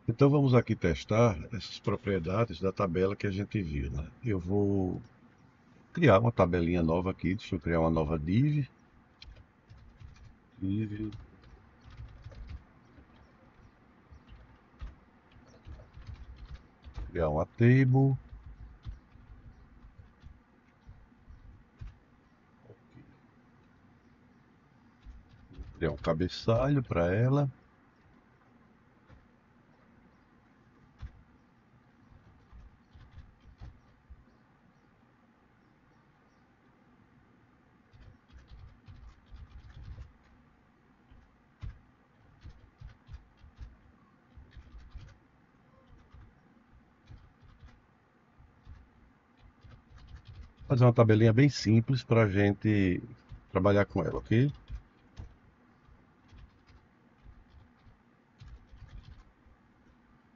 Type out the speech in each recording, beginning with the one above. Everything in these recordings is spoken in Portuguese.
Então vamos aqui testar essas propriedades da tabela que a gente viu, né? Eu vou criar uma tabelinha nova aqui, deixa eu criar uma nova div, criar uma table, criar um cabeçalho para ela. Fazer uma tabelinha bem simples para a gente trabalhar com ela, ok?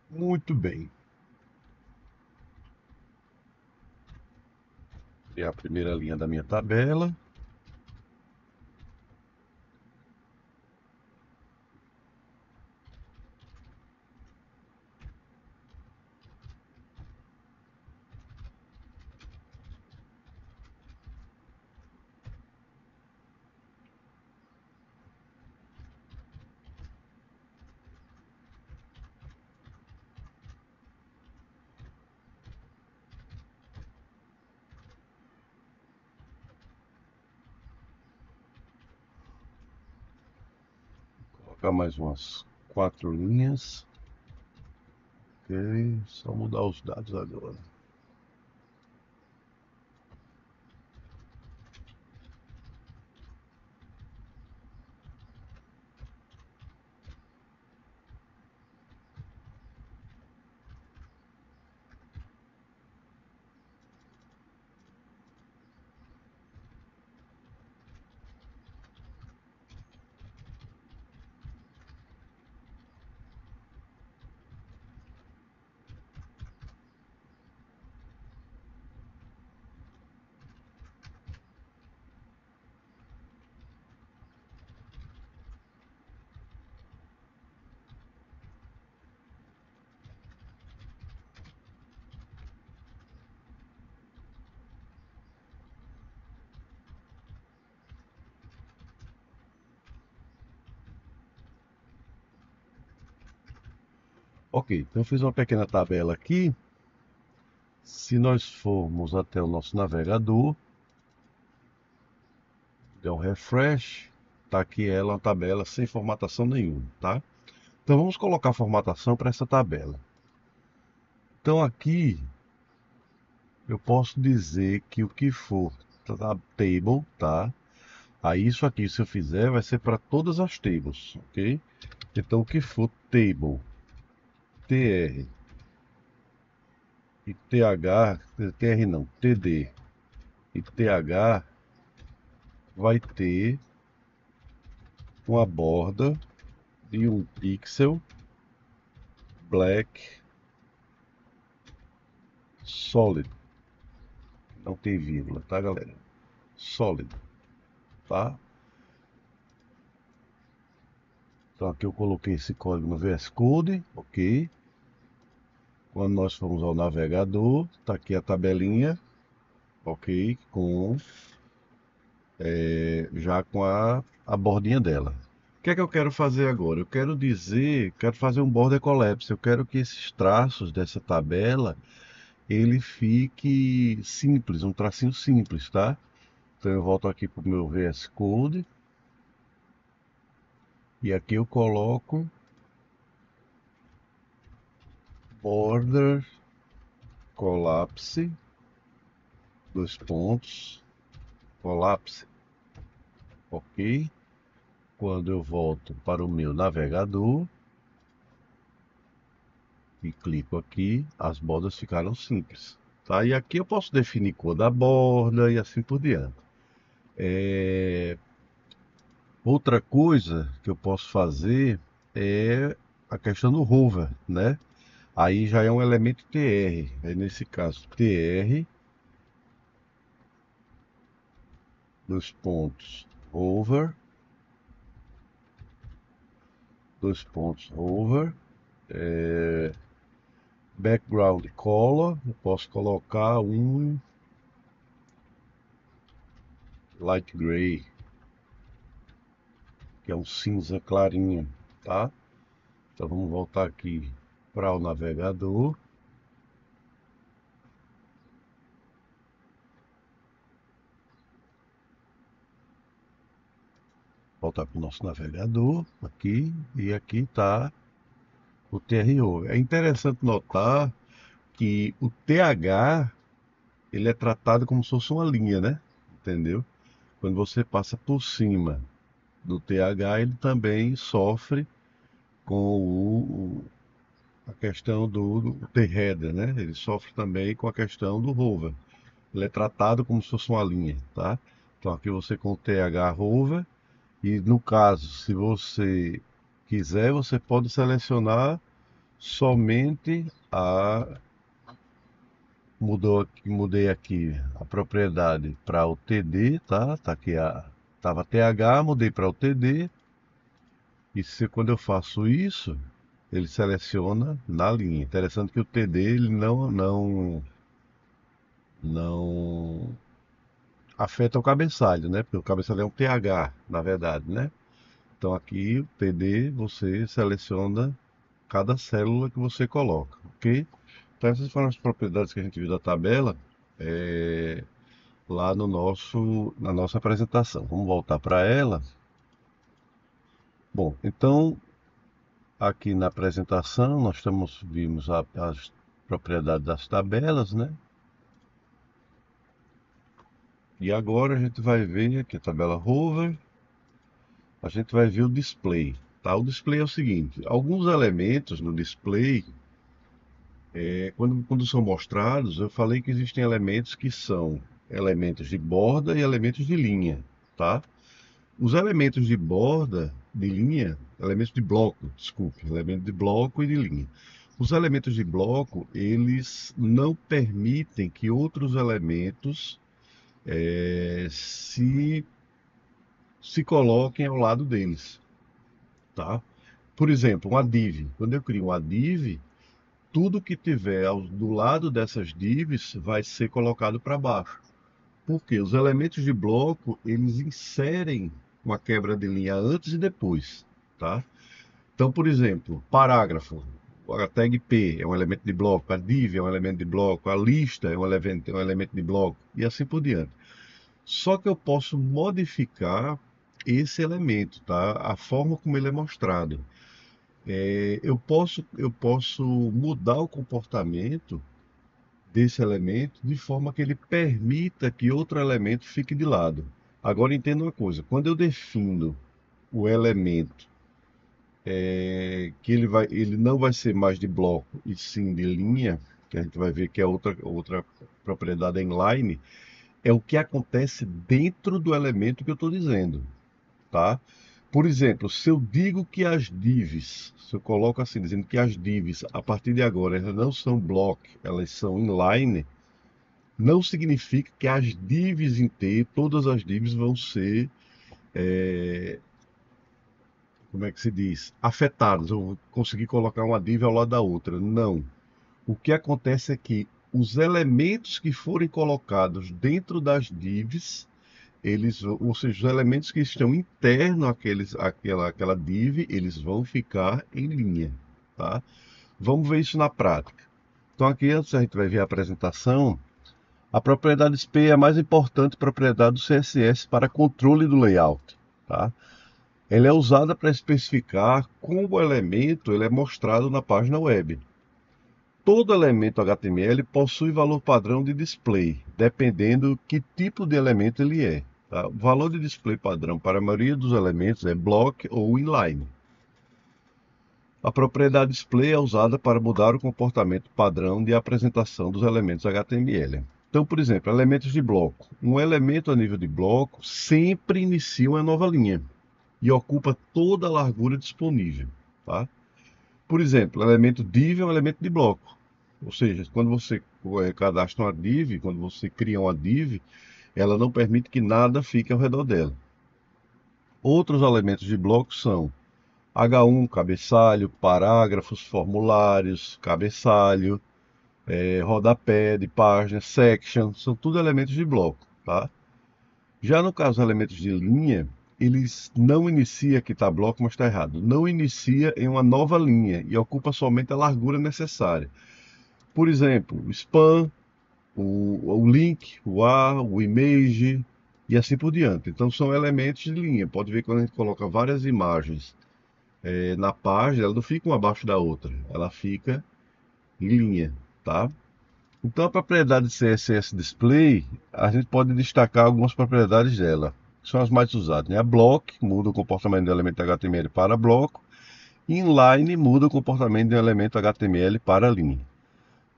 Muito bem. Criar a primeira linha da minha tabela. Colocar mais umas 4 linhas. Ok, só mudar os dados agora. Ok, então eu fiz uma pequena tabela aqui. Se nós formos até o nosso navegador, der um refresh, tá aqui ela, uma tabela sem formatação nenhuma, tá? Então vamos colocar formatação para essa tabela. Então aqui eu posso dizer que o que for table, tá? Aí isso aqui, se eu fizer, vai ser para todas as tables, ok? Então o que for table, tr e tr não, td e th vai ter uma borda de 1 pixel black solid. Não tem vírgula, tá, galera? Solid, tá? Então aqui eu coloquei esse código no VS Code, ok? Quando nós formos ao navegador, tá aqui a tabelinha, ok? Já com a bordinha dela. O que é que eu quero fazer agora? Eu quero dizer, quero fazer um border collapse. Eu quero que esses traços dessa tabela ele fique simples, um tracinho simples, tá? Então eu volto aqui para o meu VS Code e aqui eu coloco border collapse, dois pontos, collapse, ok? Quando eu volto para o meu navegador e clico aqui, as bordas ficaram simples, tá? E aqui eu posso definir cor da borda e assim por diante. Outra coisa que eu posso fazer é a questão do hover, né? Aí já é um elemento tr, aí nesse caso tr, dois pontos, hover, dois pontos, hover, background color, eu posso colocar um light gray, que é um cinza clarinho, tá? Então vamos voltar aqui para o navegador. Voltar para o nosso navegador aqui, e aqui está o TRO. É interessante notar que o TH ele é tratado como se fosse uma linha, né? Entendeu? Quando você passa por cima do TH, ele também sofre com a questão do T-header, né? Ele sofre também com a questão do hover. Ele é tratado como se fosse uma linha, tá? Então aqui você com o TH hover, e no caso, se você quiser, você pode selecionar somente a mudei aqui a propriedade para o TD, tá? Tá aqui tava TH, mudei para o TD, e quando eu faço isso, ele seleciona na linha. Interessante que o TD ele não afeta o cabeçalho, né? Porque o cabeçalho é um TH, na verdade, né? Então aqui o TD você seleciona cada célula que você coloca, ok? Então essas foram as propriedades que a gente viu da tabela lá na nossa apresentação. Vamos voltar para ela. Bom, então aqui na apresentação vimos as propriedades das tabelas, né? E agora a gente vai ver aqui a tabela hover, a gente vai ver o display, tá? O display é o seguinte, alguns elementos no display, quando são mostrados, eu falei que existem elementos que são elementos de borda e elementos de linha, tá? Os elementos de borda, de linha, elementos de bloco, desculpe, elementos de bloco e de linha. Os elementos de bloco, eles não permitem que outros elementos se coloquem ao lado deles, tá? Por exemplo, uma div. Quando eu crio uma div, tudo que tiver do lado dessas divs vai ser colocado para baixo. Porque os elementos de bloco, eles inserem uma quebra de linha antes e depois, tá? Então, por exemplo, parágrafo, a tag P é um elemento de bloco, a div é um elemento de bloco, a lista é um elemento de bloco, e assim por diante. Só que eu posso modificar esse elemento, tá? A forma como ele é mostrado. Eu posso mudar o comportamento desse elemento de forma que ele permita que outro elemento fique de lado. Agora entenda uma coisa, quando eu defino o elemento que ele não vai ser mais de bloco e sim de linha, que a gente vai ver que é outra propriedade inline, é o que acontece dentro do elemento que eu estou dizendo, tá? Por exemplo, se eu digo que as divs, se eu coloco assim, dizendo que as divs, a partir de agora, elas não são block, elas são inline, não significa que as divs inteiras, todas as divs vão ser, como é que se diz, afetadas. Eu vou conseguir colocar uma div ao lado da outra. Não. O que acontece é que os elementos que forem colocados dentro das divs, ou seja, os elementos que estão internos àquela div, eles vão ficar em linha, tá? Vamos ver isso na prática. Então aqui antes a gente vai ver a apresentação. A propriedade SPAY é a mais importante propriedade do CSS para controle do layout, tá? Ela é usada para especificar como o elemento ele é mostrado na página web. Todo elemento HTML possui valor padrão de display, dependendo que tipo de elemento ele é, tá? O valor de display padrão para a maioria dos elementos é block ou inline. A propriedade display é usada para mudar o comportamento padrão de apresentação dos elementos HTML. Então, por exemplo, elementos de bloco. Um elemento a nível de bloco sempre inicia uma nova linha e ocupa toda a largura disponível, tá? Por exemplo, elemento div é um elemento de bloco. Ou seja, quando você cadastra uma div, quando você cria uma div, ela não permite que nada fique ao redor dela. Outros elementos de bloco são H1, cabeçalho, parágrafos, formulários, cabeçalho. rodapé de página, section, são tudo elementos de bloco, tá? Já no caso dos elementos de linha, eles não inicia, aqui está bloco, mas está errado, não inicia em uma nova linha e ocupa somente a largura necessária. Por exemplo, o span, o link, o a, o image e assim por diante. Então são elementos de linha. Pode ver que quando a gente coloca várias imagens na página, ela não fica uma abaixo da outra, ela fica em linha, tá? Então a propriedade de CSS Display, a gente pode destacar algumas propriedades dela, que são as mais usadas, né? A Block muda o comportamento do elemento HTML para bloco, e Inline muda o comportamento do elemento HTML para linha.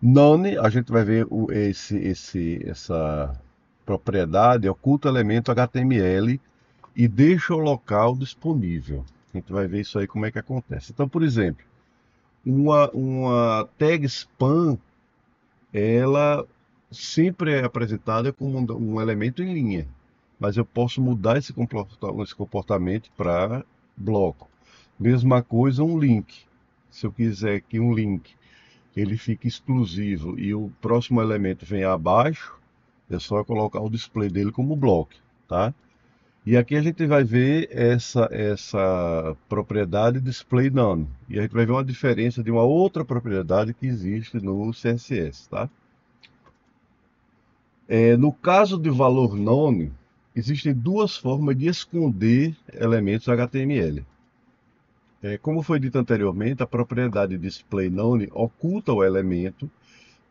None, a gente vai ver essa propriedade, oculta o elemento HTML e deixa o local disponível. A gente vai ver isso aí como é que acontece. Então, por exemplo, uma tag spam, ela sempre é apresentada como um elemento em linha, mas eu posso mudar esse comportamento para bloco. Mesma coisa um link. Se eu quiser que um link ele fique exclusivo e o próximo elemento vem abaixo, é só colocar o display dele como bloco, tá? E aqui a gente vai ver essa propriedade display none. E a gente vai ver uma diferença de uma outra propriedade que existe no CSS, tá? No caso de valor none, existem duas formas de esconder elementos HTML. Como foi dito anteriormente, a propriedade display none oculta o elemento,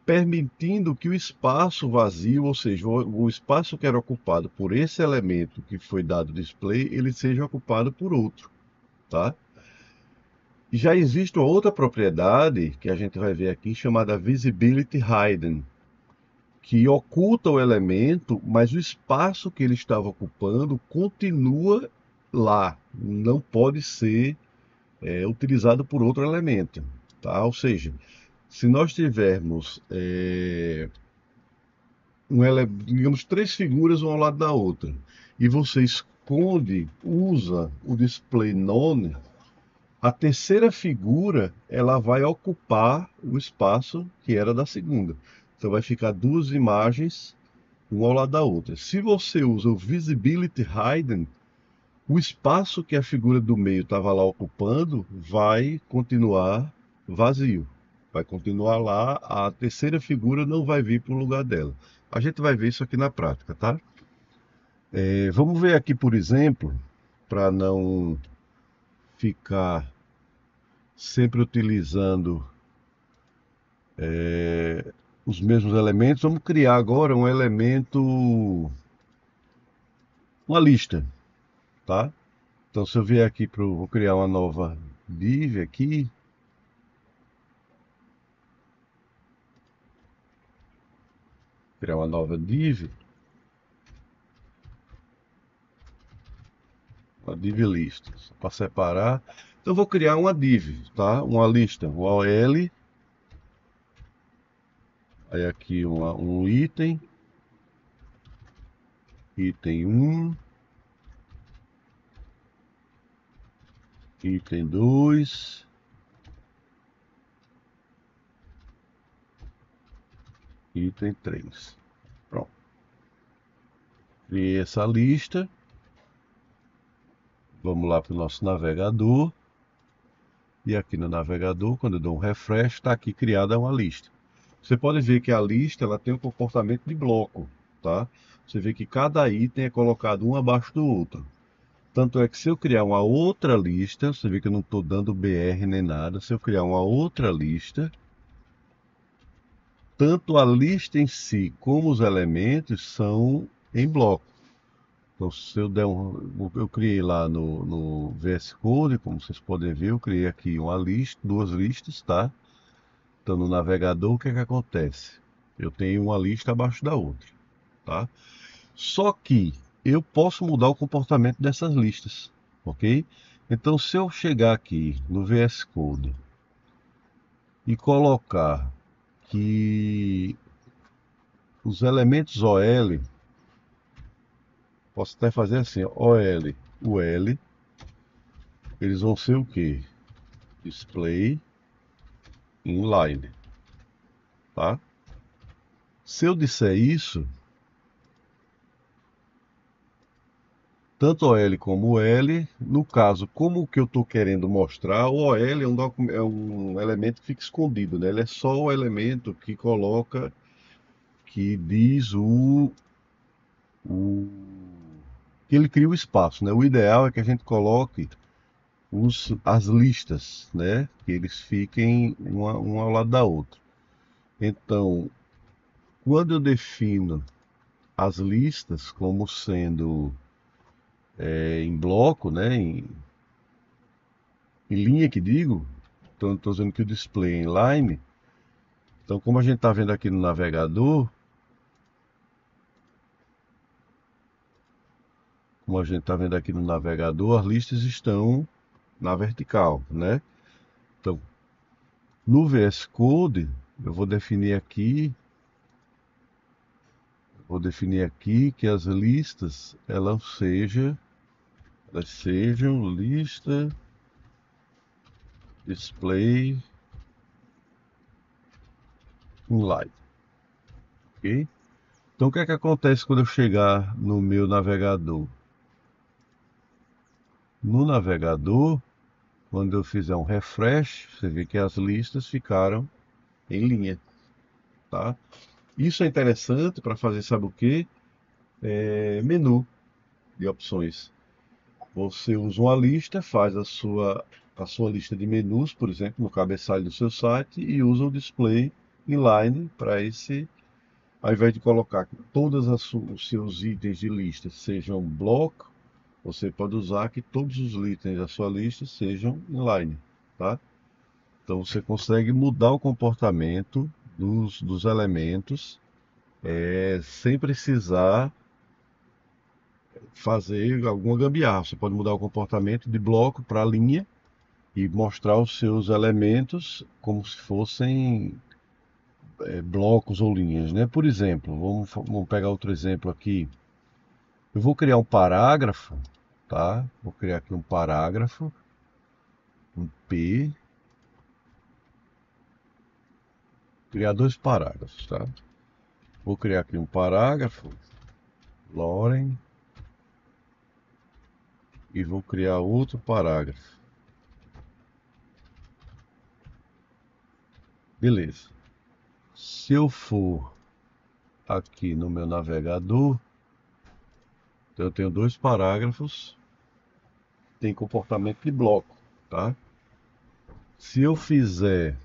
permitindo que o espaço vazio, ou seja, o espaço que era ocupado por esse elemento que foi dado display, ele seja ocupado por outro, tá? E já existe uma outra propriedade que a gente vai ver aqui chamada visibility hidden, que oculta o elemento, mas o espaço que ele estava ocupando continua lá, não pode ser utilizado por outro elemento, tá? Ou seja, se nós tivermos digamos, três figuras uma ao lado da outra, e você esconde, usa o display none, a terceira figura ela vai ocupar o espaço que era da segunda. Então vai ficar duas imagens uma ao lado da outra. Se você usa o visibility hidden, o espaço que a figura do meio estava lá ocupando vai continuar vazio. Vai continuar lá, a terceira figura não vai vir para o lugar dela. A gente vai ver isso aqui na prática, tá? Vamos ver aqui, por exemplo, para não ficar sempre utilizando os mesmos elementos, vamos criar agora um elemento, uma lista, tá? Então se eu vier aqui vou criar uma nova div aqui, criar uma nova div, uma div list, para separar. Então eu vou criar uma div, tá? Uma lista, um OL, aí aqui um item, item 1, item 2, item 3. Pronto. Criei essa lista. Vamos lá para o nosso navegador. E aqui no navegador, quando eu dou um refresh, está aqui criada uma lista. Você pode ver que a lista ela tem um comportamento de bloco, tá? Você vê que cada item é colocado um abaixo do outro. Tanto é que se eu criar uma outra lista, você vê que eu não estou dando BR nem nada. Se eu criar uma outra lista, tanto a lista em si como os elementos são em bloco. Então, se eu der eu criei lá no VS Code, como vocês podem ver, eu criei aqui uma lista, duas listas, tá? Então, no navegador, o que é que acontece? Eu tenho uma lista abaixo da outra, tá? Só que eu posso mudar o comportamento dessas listas, ok? Então, se eu chegar aqui no VS Code e colocar que os elementos OL, posso até fazer assim, OL, UL, eles vão ser o quê? Display inline. tá? Se eu disser isso, tanto o L como o L, no caso, como o que eu estou querendo mostrar, o OL é um elemento que fica escondido, né? Ele é só o elemento que coloca, que diz o que ele cria o espaço, né? O ideal é que a gente coloque as listas, né? Que eles fiquem uma ao lado da outra. Então, quando eu defino as listas como sendo em bloco, né? Em linha que digo, então estou dizendo que o display é inline. Então, como a gente está vendo aqui no navegador, as listas estão na vertical, né? Então, no VS Code, eu vou definir aqui que as listas elas sejam lista display inline, ok? Então, o que é que acontece quando eu chegar no meu navegador? No navegador, quando eu fizer um refresh, você vê que as listas ficaram em linha, tá? Isso é interessante para fazer, sabe o quê? Menu de opções. Você usa uma lista, faz a sua lista de menus, por exemplo, no cabeçalho do seu site e usa o display inline para esse, ao invés de colocar todos os seus itens de lista sejam bloco, você pode usar que todos os itens da sua lista sejam inline, tá? Então você consegue mudar o comportamento dos elementos sem precisar fazer alguma gambiarra. Você pode mudar o comportamento de bloco para linha e mostrar os seus elementos como se fossem blocos ou linhas, né? Por exemplo, vamos pegar outro exemplo aqui. Eu vou criar um parágrafo, tá? Vou criar aqui um parágrafo, um P, criar dois parágrafos, tá? Vou criar aqui um parágrafo, Loren, e vou criar outro parágrafo. Beleza. Se eu for aqui no meu navegador, então eu tenho dois parágrafos, tem comportamento de bloco, tá? Se eu fizer,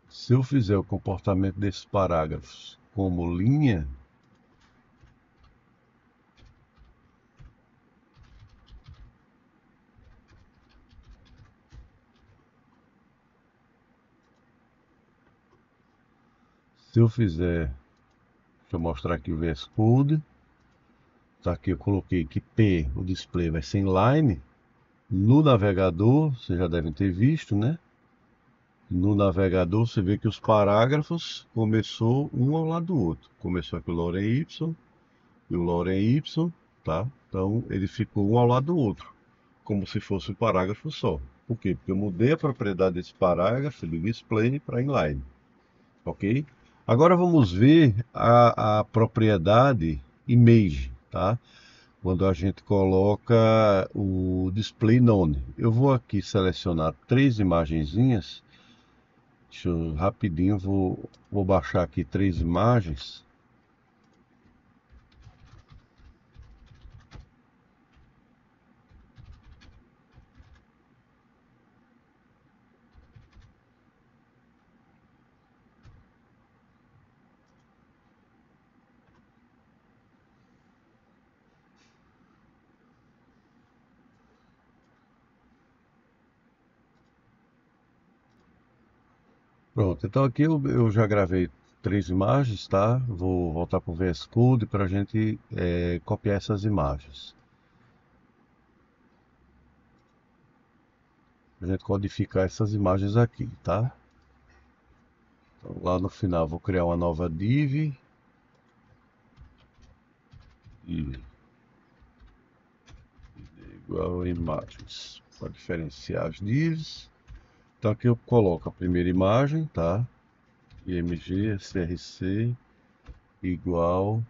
se eu fizer o comportamento desses parágrafos como linha, se eu fizer, deixa eu mostrar aqui o VS Code, tá aqui eu coloquei que P, o display vai ser inline, no navegador, vocês já devem ter visto, né? No navegador você vê que os parágrafos começou um ao lado do outro. Começou aqui o Loren Y e o Loren Y, tá? Então ele ficou um ao lado do outro, como se fosse um parágrafo só. Por quê? Porque eu mudei a propriedade desse parágrafo do display para inline, ok? Agora vamos ver a propriedade image, tá? Quando a gente coloca o display none. Eu vou aqui selecionar três imagenzinhas. Deixa eu rapidinho, vou baixar aqui três imagens. Pronto, então aqui eu já gravei três imagens, tá? Vou voltar para o VS Code para a gente copiar essas imagens. A gente codificar essas imagens aqui, tá? Então, lá no final vou criar uma nova div e igual a imagens para diferenciar as divs. Então aqui eu coloco a primeira imagem, tá? IMG, SRC, igual.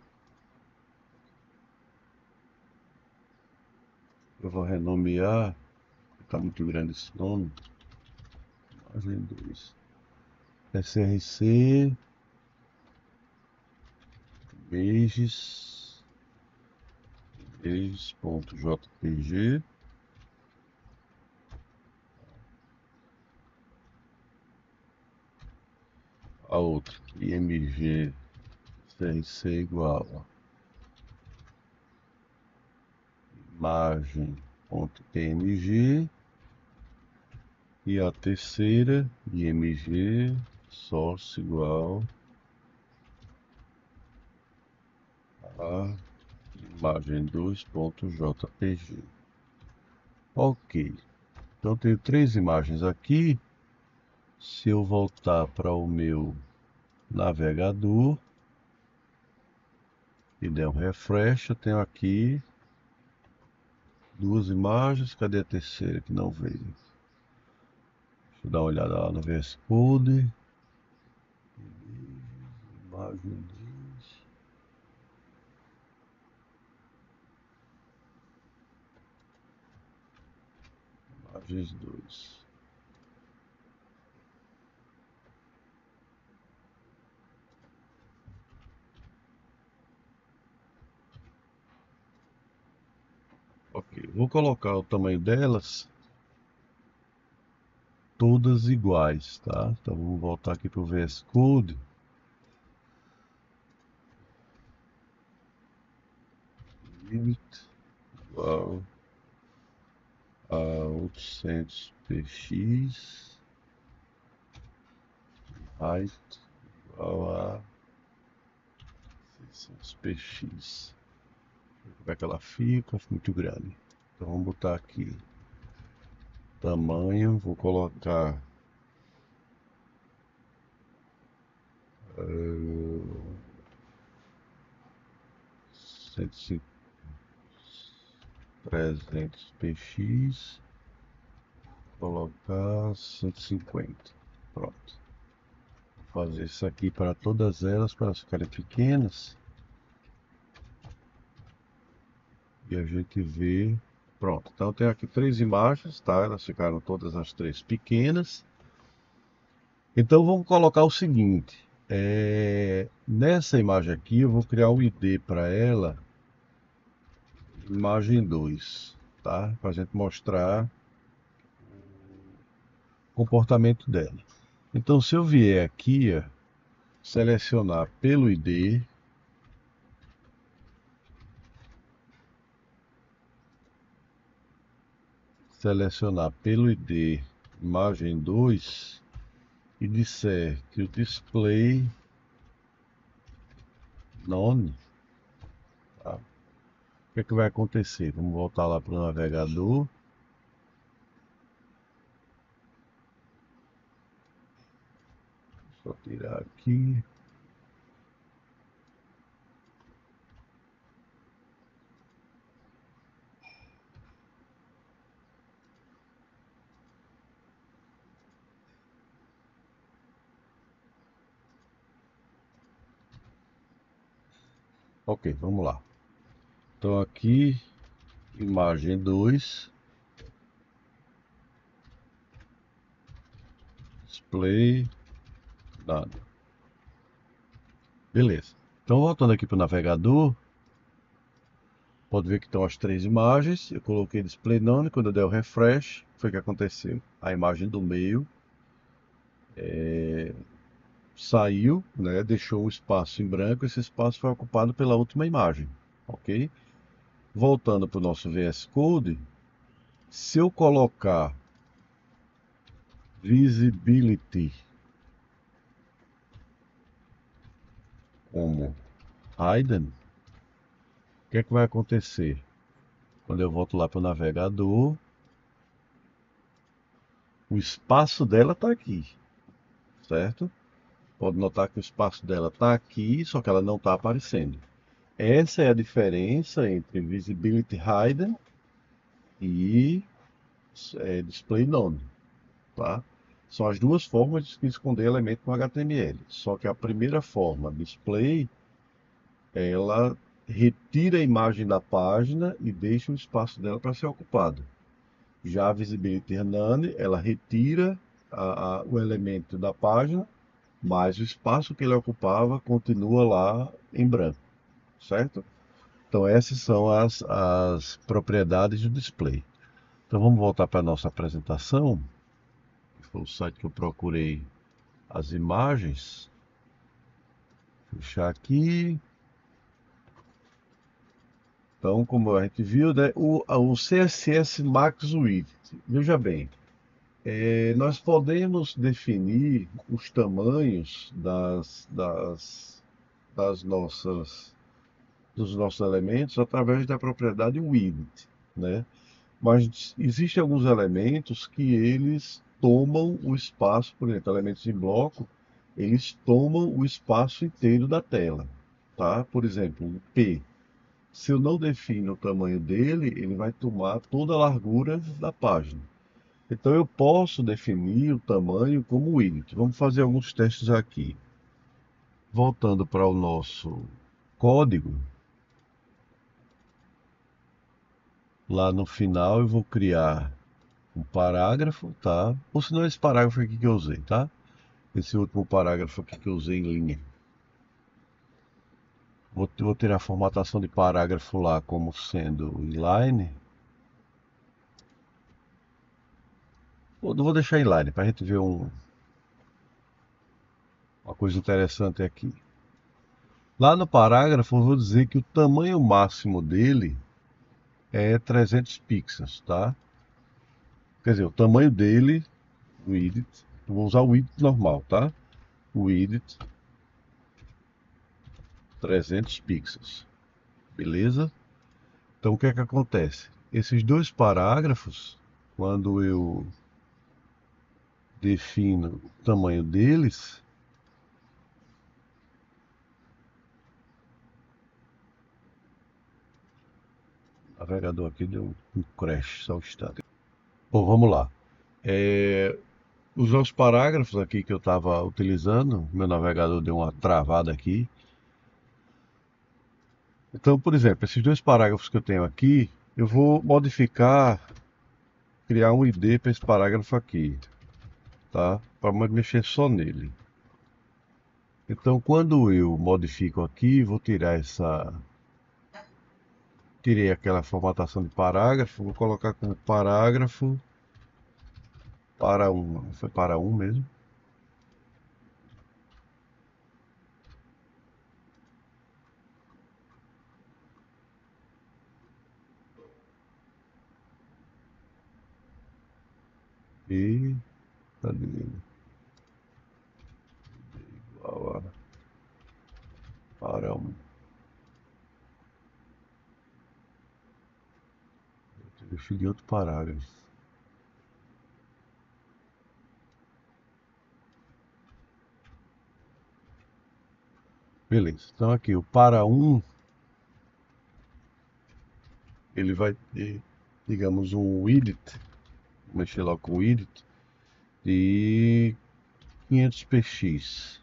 Eu vou renomear, tá muito grande esse nome. Imagem 2. SRC, images, images.jpg. A outra, IMG, SRC igual a imagem.png. E a terceira, IMG, source igual a imagem2.jpg. Ok, então tenho três imagens aqui. Se eu voltar para o meu navegador e der um refresh, eu tenho aqui duas imagens. Cadê a terceira que não veio? Deixa eu dar uma olhada lá no VS Code. Imagem 2. Imagens 2. Ok, vou colocar o tamanho delas todas iguais, tá? Então vamos voltar aqui para o VS Code. Limit igual a 800px. Height igual a 600px. Como é que ela fica? Fica muito grande. Então vamos botar aqui tamanho. Vou colocar 150, 300px. Colocar 150. Pronto. Vou fazer isso aqui para todas elas, para elas ficarem pequenas. E a gente vê. Pronto, então tem aqui três imagens, tá? Elas ficaram todas as três pequenas. Então vamos colocar o seguinte. Nessa imagem aqui eu vou criar um ID para ela, imagem 2, tá? Para a gente mostrar o comportamento dela. Então se eu vier aqui, ó, selecionar pelo ID, imagem 2 e disser que o display none, tá? O que é que vai acontecer? Vamos voltar lá para o navegador. Só tirar aqui. Ok, vamos lá. Então aqui, imagem 2, display, nada. Beleza. Então voltando aqui para o navegador, pode ver que estão as três imagens. Eu coloquei display none, quando eu der o refresh, foi o que aconteceu. A imagem do meio saiu, né, deixou um espaço em branco, esse espaço foi ocupado pela última imagem, ok? Voltando para o nosso VS Code, se eu colocar visibility como hidden, o que é que vai acontecer? Quando eu volto lá para o navegador, o espaço dela está aqui, certo? Pode notar que o espaço dela está aqui, só que ela não está aparecendo. Essa é a diferença entre visibility hidden e display none, tá? São as duas formas de esconder elemento no HTML. Só que a primeira forma, display, ela retira a imagem da página e deixa o espaço dela para ser ocupado. Já a visibility none, ela retira o elemento da página, mas o espaço que ele ocupava continua lá em branco, certo? Então essas são as propriedades do display. Então vamos voltar para a nossa apresentação, que foi o site que eu procurei as imagens. Fechar aqui. Então, como a gente viu, né, o CSS Max Width, veja bem, nós podemos definir os tamanhos das nossas, dos nossos elementos através da propriedade width, né? Mas existem alguns elementos que eles tomam o espaço, por exemplo, elementos em bloco, eles tomam o espaço inteiro da tela, tá? Por exemplo, o P. Se eu não defino o tamanho dele, ele vai tomar toda a largura da página. Então eu posso definir o tamanho como width. Vamos fazer alguns testes aqui. Voltando para o nosso código, lá no final eu vou criar um parágrafo, tá? Ou se não, esse parágrafo aqui que eu usei, tá? Esse último parágrafo aqui que eu usei em linha. Vou ter a formatação de parágrafo lá como sendo inline. Vou deixar inline para a gente ver uma coisa interessante aqui. Lá no parágrafo eu vou dizer que o tamanho máximo dele é 300 pixels, tá? Quer dizer, o tamanho dele, width, eu vou usar o width normal, tá? Width 300 pixels, beleza? Então o que é que acontece? Esses dois parágrafos, quando eu defino o tamanho deles, o navegador aqui deu um crash, só um instante. Bom, vamos lá. Os meus parágrafos aqui que eu estava utilizando, meu navegador deu uma travada aqui. Então, por exemplo, esses dois parágrafos que eu tenho aqui, eu vou modificar, criar um ID para esse parágrafo aqui, tá? Para mexer só nele. Então, quando eu modifico aqui, vou tirar tirei aquela formatação de parágrafo, vou colocar como parágrafo para um, foi para um mesmo. E cadê ele? Igual a para um. Eu fiz outro parágrafo. Beleza. Então aqui o para um, ele vai ter, digamos, um width, vou mexer lá com o width, de 500 px.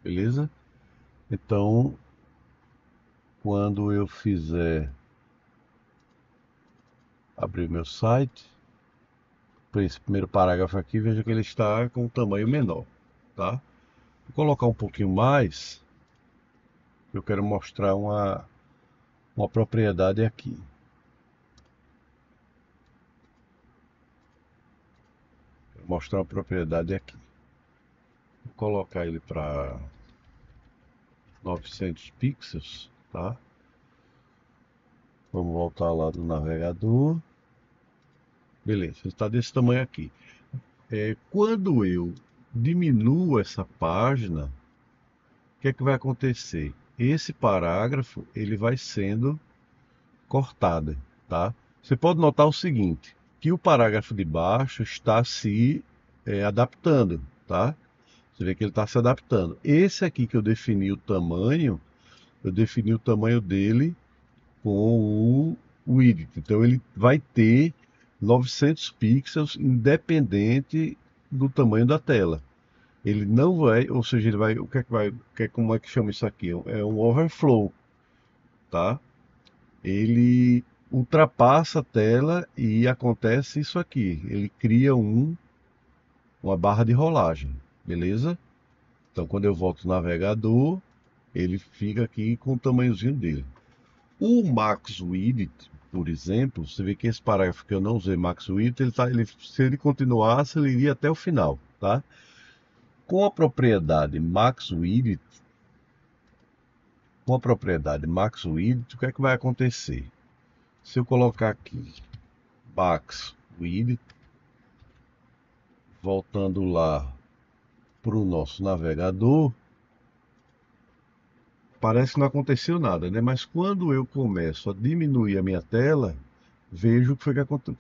Beleza? Então, quando eu fizer abrir meu site, esse primeiro parágrafo aqui, veja que ele está com um tamanho menor, tá? Vou colocar um pouquinho mais, eu quero mostrar uma propriedade aqui. Quero mostrar uma propriedade aqui. Vou colocar ele para 900 pixels, tá? Vamos voltar lá do navegador. Beleza, está desse tamanho aqui. Quando eu diminuo essa página, o que é que vai acontecer? Esse parágrafo ele vai sendo cortado, tá? Você pode notar o seguinte, que o parágrafo de baixo está se adaptando, tá? Você vê que ele está se adaptando. Esse aqui que eu defini o tamanho, eu defini o tamanho dele com o width. Então ele vai ter 900 pixels, independente do tamanho da tela. Ele não vai, ou seja, ele vai, o que é que vai, como é que chama isso aqui? É um overflow, tá? Ele ultrapassa a tela e acontece isso aqui. Ele cria uma barra de rolagem, beleza? Então, quando eu volto no navegador, ele fica aqui com o tamanhozinho dele. O Max Width, por exemplo, você vê que esse parágrafo que eu não usei Max Width, se ele continuasse, ele iria até o final, tá? Com a propriedade Max Width, o que é que vai acontecer? Se eu colocar aqui Max Width, voltando lá para o nosso navegador, parece que não aconteceu nada, né? Mas quando eu começo a diminuir a minha tela, vejo o que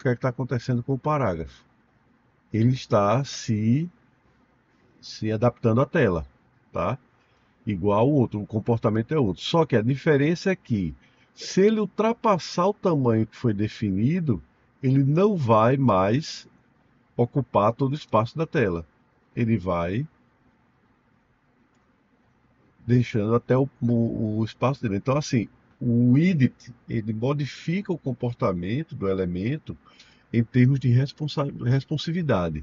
está acontecendo com o parágrafo. Ele está se adaptando à tela, tá? Igual o outro, o comportamento é outro. Só que a diferença é que, se ele ultrapassar o tamanho que foi definido, ele não vai mais ocupar todo o espaço da tela. Ele vai deixando até o espaço dele. Então, assim, o widget, ele modifica o comportamento do elemento em termos de responsividade.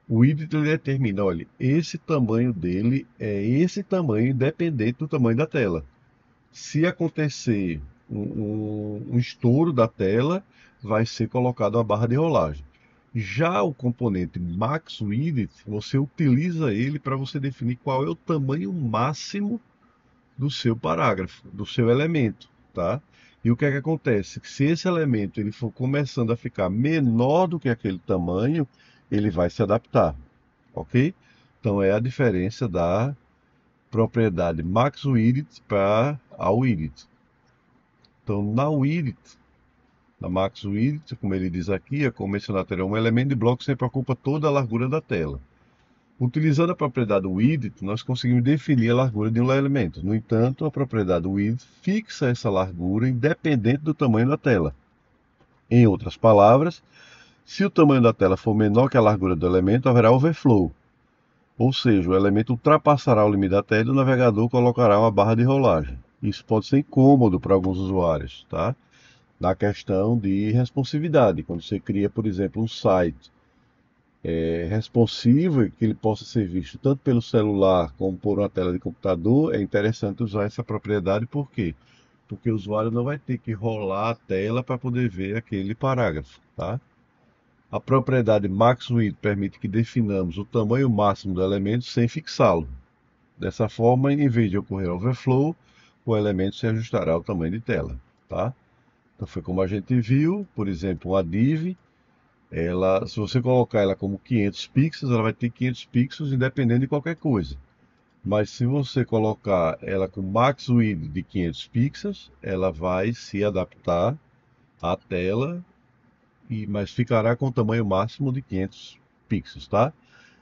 O widget ele determina, olha, esse tamanho dele é esse tamanho, independente do tamanho da tela. Se acontecer um estouro da tela, vai ser colocado uma barra de rolagem. Já o componente Max Width, você utiliza ele para você definir qual é o tamanho máximo do seu parágrafo, do seu elemento, tá? E o que é que acontece? Se esse elemento ele for começando a ficar menor do que aquele tamanho, ele vai se adaptar, ok? Então é a diferença da propriedade max width para a width. Então na max width, como ele diz aqui, a convencional terá um elemento de bloco que sempre ocupa toda a largura da tela. Utilizando a propriedade width, nós conseguimos definir a largura de um elemento. No entanto, a propriedade width fixa essa largura independente do tamanho da tela. Em outras palavras, se o tamanho da tela for menor que a largura do elemento, haverá overflow. Ou seja, o elemento ultrapassará o limite da tela e o navegador colocará uma barra de rolagem. Isso pode ser incômodo para alguns usuários, tá? Na questão de responsividade. Quando você cria, por exemplo, um site responsivo e que ele possa ser visto tanto pelo celular como por uma tela de computador, é interessante usar essa propriedade, por quê? Porque o usuário não vai ter que rolar a tela para poder ver aquele parágrafo, tá? A propriedade max_width permite que definamos o tamanho máximo do elemento sem fixá-lo. Dessa forma, em vez de ocorrer overflow, o elemento se ajustará ao tamanho de tela, tá? Então foi como a gente viu, por exemplo, uma div, se você colocar ela como 500 pixels, ela vai ter 500 pixels independente de qualquer coisa. Mas se você colocar ela com max width de 500 pixels, ela vai se adaptar à tela, mas ficará com o tamanho máximo de 500 pixels, tá?